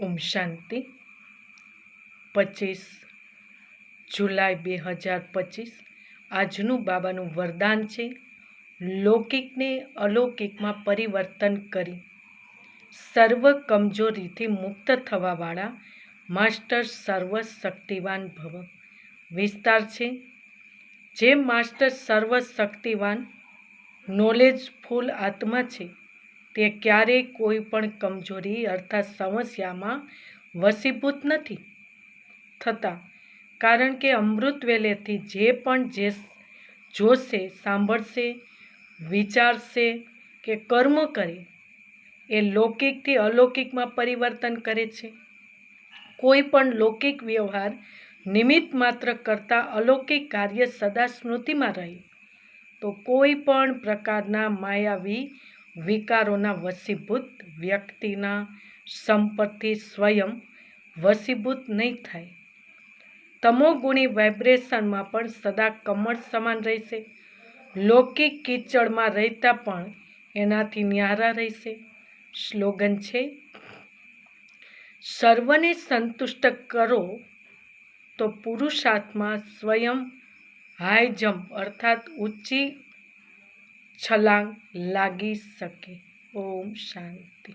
ઓમ શાંતિ. 25 જુલાઈ 2025 આજનું બાબાનું વરદાન છે. લૌકિકને અલૌકિકમાં પરિવર્તન કરી સર્વ કમજોરીથી મુક્ત થવાવાળા માસ્ટર સર્વ શક્તિવાન ભવ. વિસ્તાર છે. જે માસ્ટર સર્વ શક્તિવાન નોલેજફુલ આત્મા છે તે ક્યારેય કોઈ પણ કમજોરી અર્થાત સમસ્યામાં વશીભૂત નથી થતા, કારણ કે અમૃત વેલેથી જે પણ જોશે, સાંભળશે, વિચારશે કે કર્મ કરે એ લૌકિકથી અલૌકિકમાં પરિવર્તન કરે છે. કોઈ પણ લૌકિક વ્યવહાર નિમિત્ત માત્ર કરતા અલૌકિક કાર્ય સદા સ્મૃતિમાં રહે તો કોઈ પણ પ્રકારના માયાવી વિકારોના વશીભૂત વ્યક્તિના સંપર્કથી સ્વયં વશીભૂત નહીં થાય. તમોગુણી વાઇબ્રેશનમાં પણ સદા કમળ સમાન રહેશે. લૌકિક કીચડમાં રહેતા પણ એનાથી ન્યારા રહેશે. સ્લોગન છે, સર્વને સંતુષ્ટ કરો તો પુરુષાર્થમાં સ્વયં હાઈ જમ્પ અર્થાત ઊંચી છલાંગ લાગી શકે. ઓમ શાંતિ.